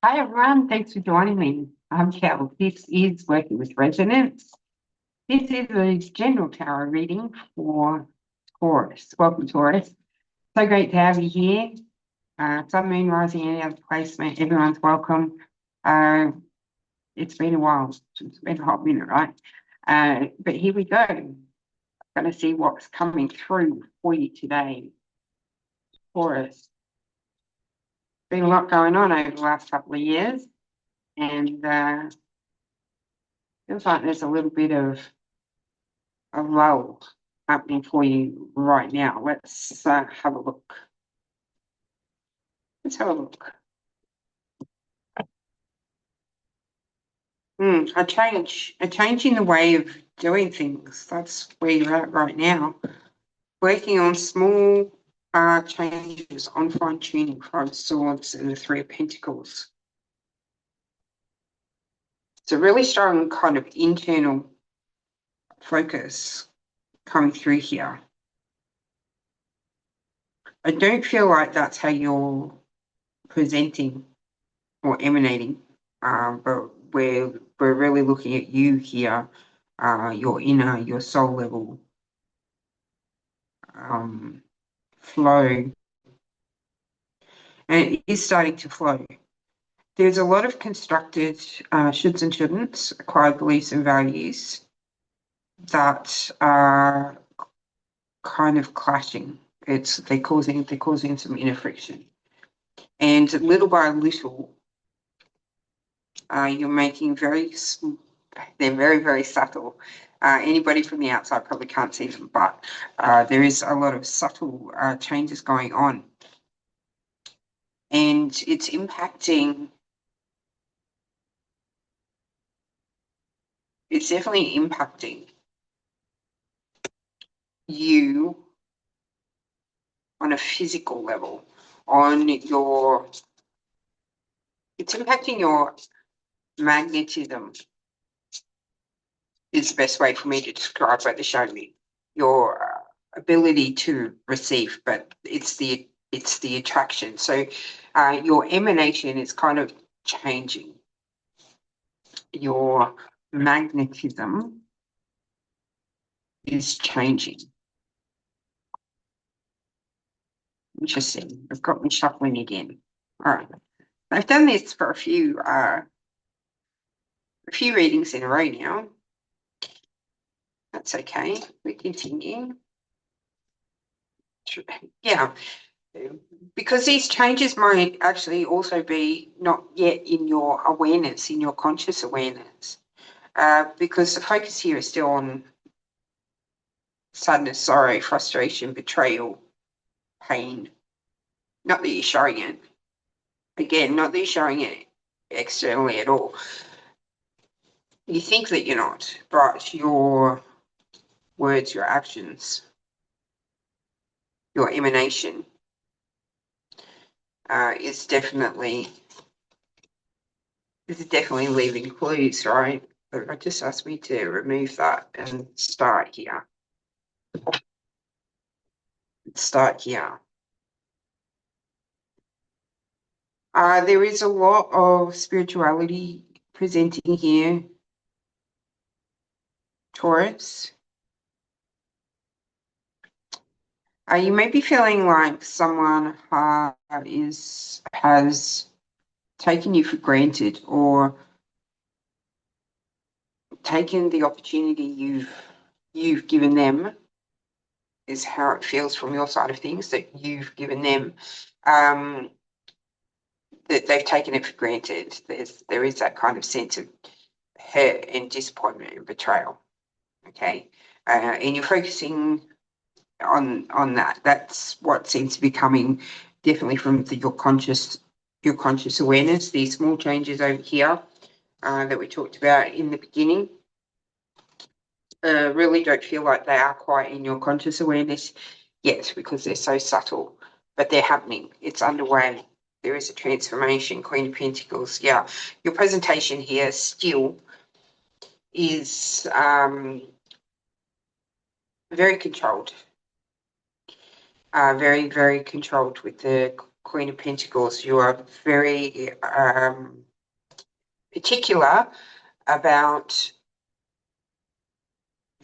Hi everyone, thanks for joining me. I'm Cal. This is Working with Resonance. This is a general tarot reading for Taurus. Welcome, Taurus. So great to have you here. Sun, Moon, Rising, any other placement, everyone's welcome. Uh, it's been a while. It's been a hot minute, right? But here we go. I'm going to see what's coming through for you today, Taurus. Been a lot going on over the last couple of years, and feels like there's a little bit of a lull happening for you right now. Let's have a look. Let's have a look. A change in the way of doing things. That's where you're at right now. Working on small changes, on fine tuning, Five of Swords and the Three of Pentacles. It's a really strong kind of internal focus coming through here. I don't feel like that's how you're presenting or emanating, but we're really looking at you here, your inner, your soul level flow, and it is starting to flow. There's a lot of constructed shoulds and shouldn'ts, acquired beliefs and values that are kind of clashing. They're causing some inner friction, and little by little, you're making they're very, very subtle. Anybody from the outside probably can't see them, but there is a lot of subtle changes going on. And it's definitely impacting you on a physical level, it's impacting your magnetism is the best way for me to describe what they're showing me. Your ability to receive, but it's the attraction. So your emanation is kind of changing. Your magnetism is changing. Interesting. I've got me shuffling again. All right. I've done this for a few readings in a row now. That's okay. We continue. Yeah, because these changes might actually also be not yet in your awareness, in your conscious awareness, because the focus here is still on sadness, sorrow, frustration, betrayal, pain. Not that you're showing it. Again, not that you're showing it externally at all. You think that you're not, but your words, your actions, your emanation is definitely leaving clues, right? But it just asked me to remove that and start here. There is a lot of spirituality presenting here, Taurus. You may be feeling like someone has taken you for granted or taken the opportunity you've given them, is how it feels from your side of things, that you've given them, that they've taken it for granted. There is that kind of sense of hurt and disappointment and betrayal. Okay, and you're focusing on that. That's what seems to be coming definitely from your conscious awareness. These small changes over here that we talked about in the beginning really don't feel like they are quite in your conscious awareness yet, because they're so subtle, but they're happening. It's underway. There is a transformation. Queen of Pentacles. Yeah, your presentation here still is very controlled. Very, very controlled with the Queen of Pentacles, you are very particular about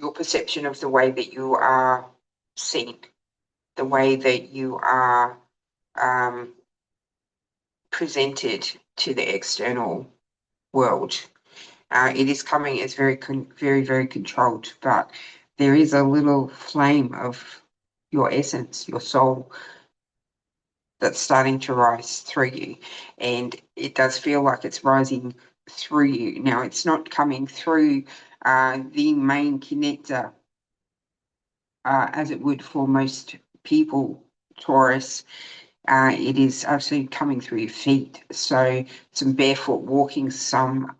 your perception of the way that you are seen, the way that you are presented to the external world. It is coming as very, very controlled, but there is a little flame of your essence, your soul, that's starting to rise through you. And it does feel like it's rising through you. Now, it's not coming through the main connector, as it would for most people, Taurus. It is actually coming through your feet. So some barefoot walking, some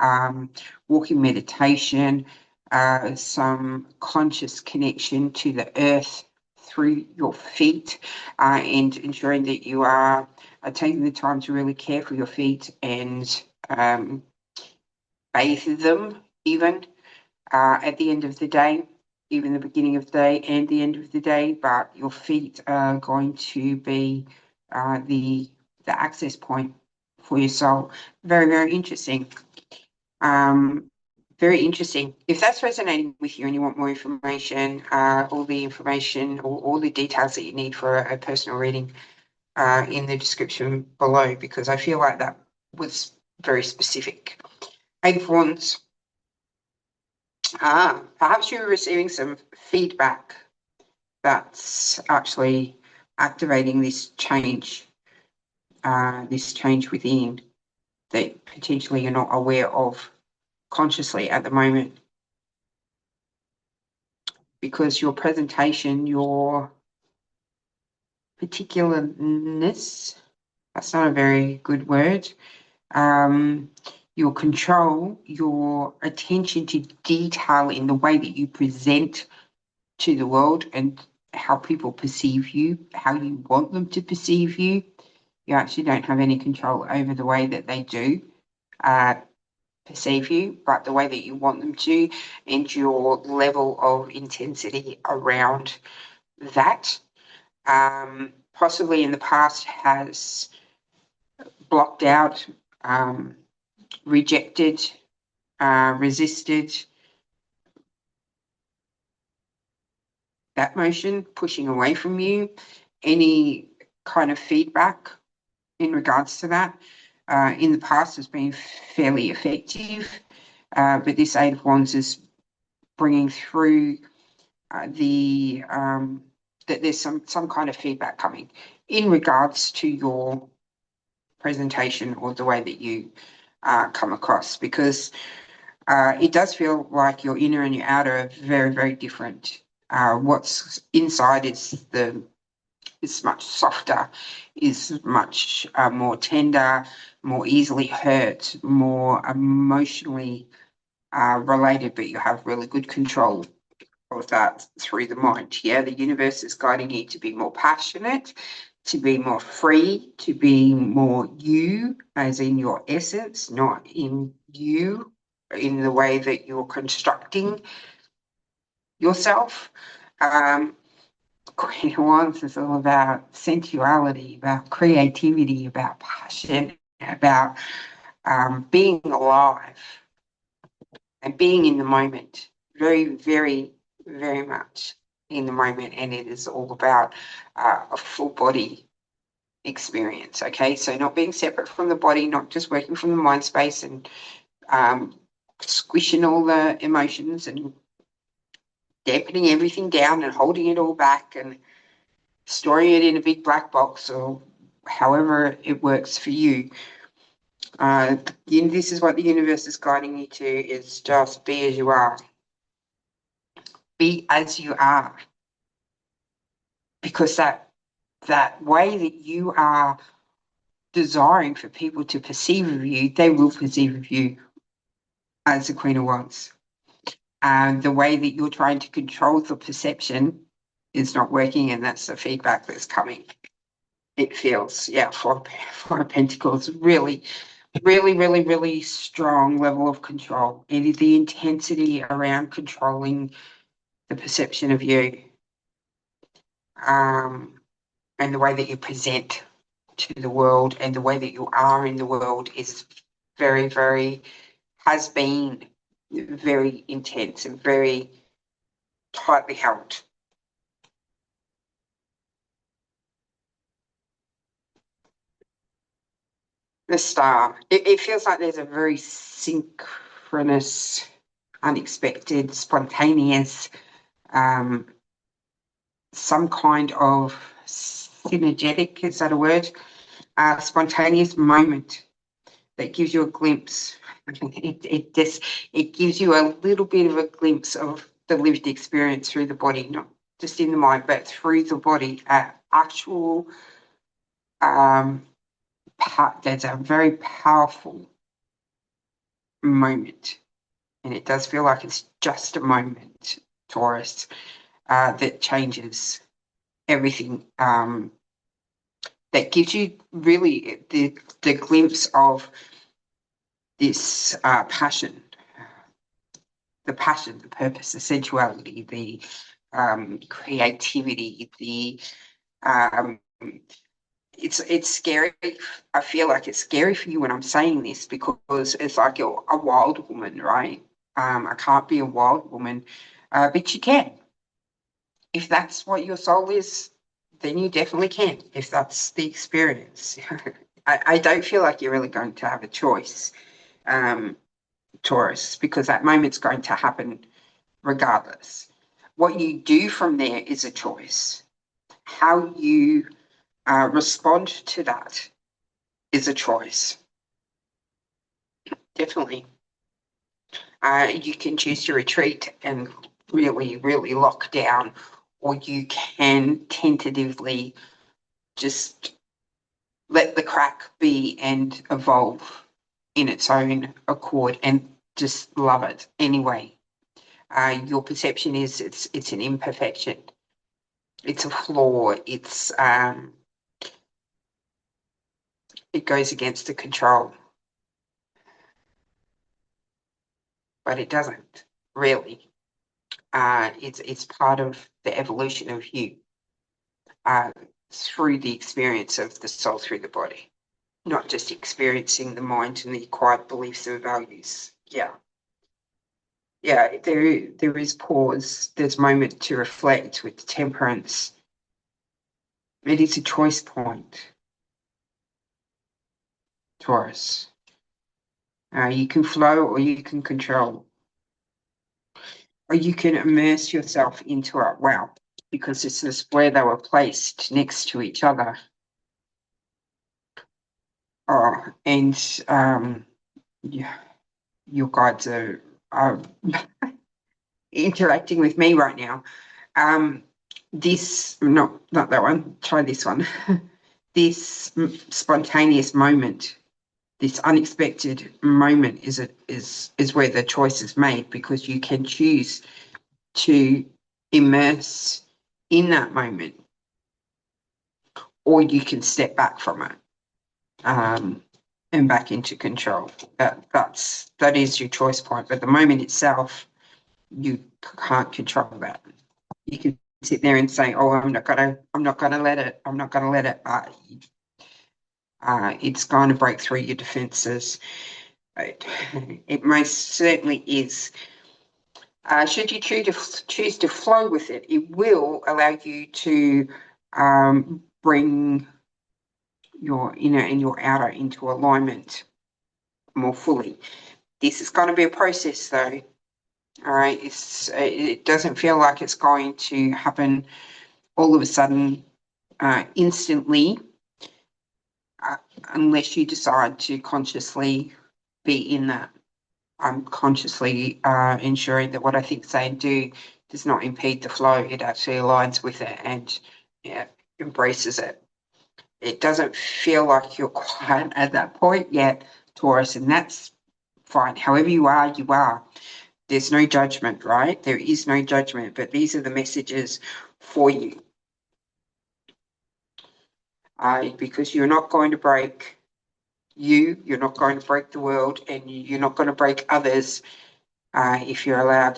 walking meditation, some conscious connection to the earth through your feet, and ensuring that you are taking the time to really care for your feet and bathe them even at the end of the day, even the beginning of the day and the end of the day. But your feet are going to be the access point for your soul. Very, very interesting. Very interesting. If that's resonating with you and you want more information, all the information or all the details that you need for a personal reading in the description below, because I feel like that was very specific. Eight of Wands. Perhaps you're receiving some feedback that's actually activating this change within that potentially you're not aware of consciously at the moment, because your presentation, your particularness, that's not a very good word, your control, your attention to detail in the way that you present to the world and how people perceive you, how you want them to perceive you. You actually don't have any control over the way that they do perceive you, but the way that you want them to, and your level of intensity around that, possibly in the past has blocked out, rejected, resisted that motion, pushing away from you any kind of feedback in regards to that. In the past has been fairly effective, but this Eight of Wands is bringing through that there's some kind of feedback coming in regards to your presentation or the way that you come across, because it does feel like your inner and your outer are very, very different. What's inside is much softer, is much more tender, more easily hurt, more emotionally related, but you have really good control of that through the mind. Yeah, the universe is guiding you to be more passionate, to be more free, to be more you, as in your essence, not in you, in the way that you're constructing yourself. Queen of Wands is all about sensuality, about creativity, about passion, about being alive and being in the moment. Very, very, very much in the moment. And it is all about a full body experience. Okay, so not being separate from the body, not just working from the mind space and squishing all the emotions and dampening everything down and holding it all back and storing it in a big black box, or however it works for you. This is what the universe is guiding you to, is just be as you are. Be as you are. Because that way that you are desiring for people to perceive of you, they will perceive of you as the Queen of Wands. The way that you're trying to control the perception is not working, and that's the feedback that's coming. It feels, yeah, Four of Pentacles, really, really, really, really strong level of control. It is the intensity around controlling the perception of you, and the way that you present to the world and the way that you are in the world is very, very, has been very intense and very tightly held. The star, it feels like there's a very synchronous, unexpected, spontaneous, some kind of synergetic, is that a word? Spontaneous moment that gives you a glimpse. It gives you a little bit of a glimpse of the lived experience through the body, not just in the mind, but through the body. Actual, that's a very powerful moment, and it does feel like it's just a moment, Taurus, that changes everything. That gives you really the glimpse of this passion, the purpose, the sensuality, the creativity, the it's scary. I feel like it's scary for you when I'm saying this because it's like you're a wild woman, right? I can't be a wild woman, but you can. If that's what your soul is, then you definitely can, if that's the experience. I don't feel like you're really going to have a choice, Taurus, because that moment's going to happen regardless. What you do from there is a choice. How you respond to that is a choice. Definitely. You can choose to retreat and really, really lock down, or you can tentatively just let the crack be and evolve in its own accord and just love it anyway. Your perception is it's an imperfection, it's a flaw, it goes against the control, but it doesn't really. It's part of the evolution of you through the experience of the soul through the body, not just experiencing the mind and the acquired beliefs and values. Yeah, there is pause. There's moment to reflect with temperance. It is a choice point, Taurus. You can flow or you can control, or you can immerse yourself into it. Wow, because this is where they were placed next to each other. Oh, and yeah, your guides are interacting with me right now. This, not that one, try this one. This spontaneous moment, this unexpected moment is where the choice is made, because you can choose to immerse in that moment, or you can step back from it and back into control. That is your choice point, but the moment itself, you can't control that. You can sit there and say, "Oh, I'm not gonna let it. I'm not gonna let it." It's going to break through your defenses. It most certainly is. Should you choose to flow with it, it will allow you to bring your inner and your outer into alignment more fully. This is going to be a process, though. All right, it doesn't feel like it's going to happen all of a sudden, instantly, unless you decide to consciously be in that. I'm consciously ensuring that what I think, say, and do does not impede the flow. It actually aligns with it and embraces it. It doesn't feel like you're quite at that point yet, Taurus, and that's fine. However you are, you are. There's no judgment, right? There is no judgment, but these are the messages for you. Because you're not going to break you're not going to break the world, and you're not going to break others if you allow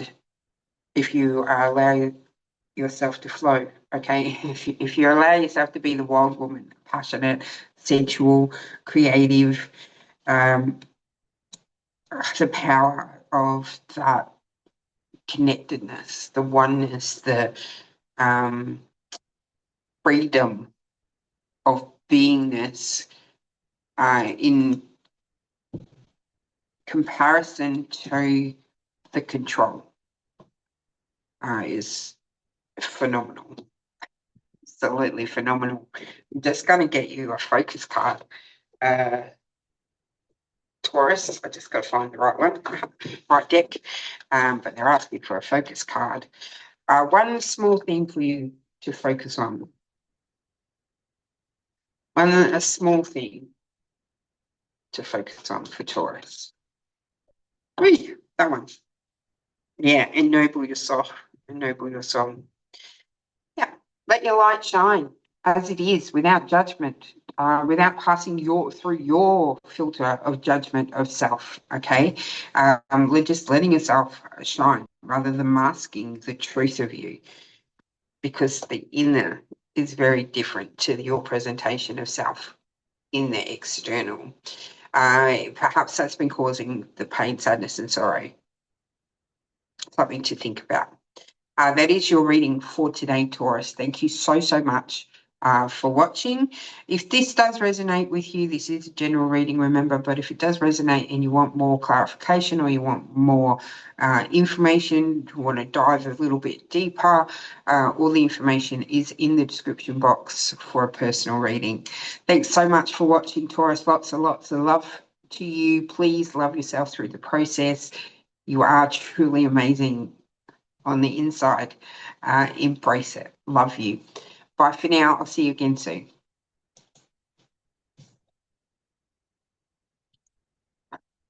yourself to flow. Okay, if you allow yourself to be the wild woman, passionate, sensual, creative, the power of that connectedness, the oneness, the freedom of beingness in comparison to the control is phenomenal. Absolutely phenomenal. I'm just going to get you a focus card. Taurus, I just got to find the right one, right deck, but they're asking for a focus card. One small thing for you to focus on. A small thing to focus on for Taurus. Whee, that one. Yeah, ennoble your soul. Ennoble your soul. Yeah, let your light shine as it is, without judgment, without passing through your filter of judgment of self. Okay, just letting yourself shine rather than masking the truth of you, because the inner is very different to your presentation of self in the external. Perhaps that's been causing the pain, sadness, and sorrow. Something to think about. That is your reading for today, Taurus. Thank you so, so much for watching. If this does resonate with you, this is a general reading, remember, but if it does resonate and you want more clarification or you want more information, you want to dive a little bit deeper, all the information is in the description box for a personal reading. Thanks so much for watching, Taurus. Lots and lots of love to you. Please love yourself through the process. You are truly amazing on the inside. Embrace it. Love you. Bye for now. I'll see you again soon.